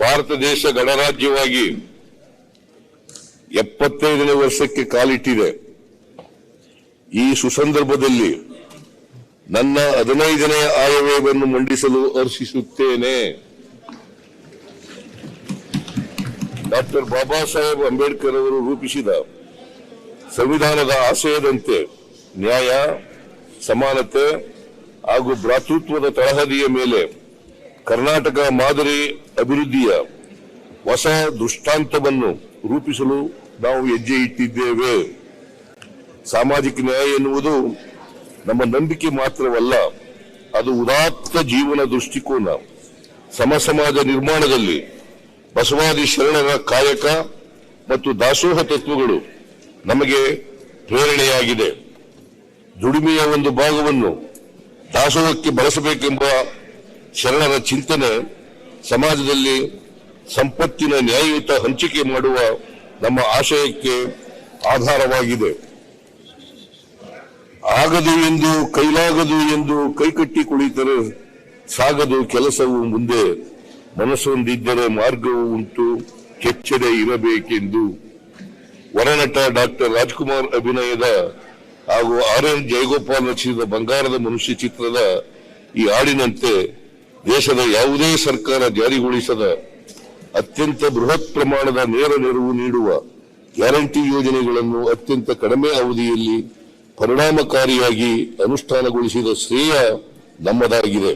ಭಾರತ ದೇಶ ಗಣರಾಜ್ಯವಾಗಿ 75ನೇ ವರ್ಷಕ್ಕೆ ಕಾಲಿಟ್ಟಿದೆ. ಈ ಸುಸಂದರ್ಭದಲ್ಲಿ ನನ್ನ 15ನೇ ಆಯವ್ಯಯವನ್ನು ಮಂಡಿಸಲು ಹರ್ಷಿಸುತ್ತೇನೆ. ಡಾಕ್ಟರ್ ಬಾಬಾ ಸಾಹೇಬ್ ಅಂಬೇಡ್ಕರ್ ಅವರು ರೂಪಿಸಿದ ಸಂವಿಧಾನದ ಆಶಯದಂತೆ ನ್ಯಾಯ, ಸಮಾನತೆ ಹಾಗೂ ಭ್ರಾತೃತ್ವದ ತಳಹದಿಯ ಮೇಲೆ ಕರ್ನಾಟಕ ಮಾದರಿ ಅಭಿವೃದ್ಧಿಯ ಹೊಸ ದೃಷ್ಟಾಂತವನ್ನು ರೂಪಿಸಲು ನಾವು ಹೆಜ್ಜೆ ಇಟ್ಟಿದ್ದೇವೆ. ಸಾಮಾಜಿಕ ನ್ಯಾಯ ಎನ್ನುವುದು ನಮ್ಮ ನಂಬಿಕೆ ಮಾತ್ರವಲ್ಲ, ಅದು ಉದಾತ್ತ ಜೀವನ ದೃಷ್ಟಿಕೋನ. ಸಮ ಸಮಾಜ ನಿರ್ಮಾಣದಲ್ಲಿ ಬಸವಾದಿ ಶರಣರ ಕಾಯಕ ಮತ್ತು ದಾಸೋಹ ತತ್ವಗಳು ನಮಗೆ ಪ್ರೇರಣೆಯಾಗಿದೆ. ದುಡಿಮೆಯ ಒಂದು ಭಾಗವನ್ನು ದಾಸೋಹಕ್ಕೆ ಬಳಸಬೇಕೆಂಬ ಶರಣರ ಚಿಂತನೆ ಸಮಾಜದಲ್ಲಿ ಸಂಪತ್ತಿನ ನ್ಯಾಯಯುತ ಹಂಚಿಕೆ ಮಾಡುವ ನಮ್ಮ ಆಶಯಕ್ಕೆ ಆಧಾರವಾಗಿದೆ. ಆಗದು ಎಂದು ಕೈಲಾಗದು ಎಂದು ಕೈಕಟ್ಟಿ ಕುಳಿತರೆ ಸಾಗದು ಕೆಲಸವು ಮುಂದೆ, ಮನಸ್ಸೊಂದಿದ್ದರೆ ಮಾರ್ಗವು ಉಂಟು, ಕೆಚ್ಚದೆ ಇರಬೇಕೆಂದು ವರನಟ ಡಾಕ್ಟರ್ ರಾಜ್ಕುಮಾರ್ ಅಭಿನಯದ ಹಾಗೂ RN ಜಯಗೋಪಾಲ್ ರಚಿಸಿದ ಬಂಗಾರದ ಮನುಷ್ಯ ಚಿತ್ರದ ಈ ಹಾಡಿನಂತೆ ದೇಶದ ಯಾವುದೇ ಸರ್ಕಾರ ಜಾರಿಗೊಳಿಸದ ಅತ್ಯಂತ ಬೃಹತ್ ಪ್ರಮಾಣದ ನೇರ ನೆರವು ನೀಡುವ ಗ್ಯಾರಂಟಿ ಯೋಜನೆಗಳನ್ನು ಅತ್ಯಂತ ಕಡಿಮೆ ಅವಧಿಯಲ್ಲಿ ಪರಿಣಾಮಕಾರಿಯಾಗಿ ಅನುಷ್ಠಾನಗೊಳಿಸಿದ ಶ್ರೇಯ ನಮ್ಮದಾಗಿದೆ.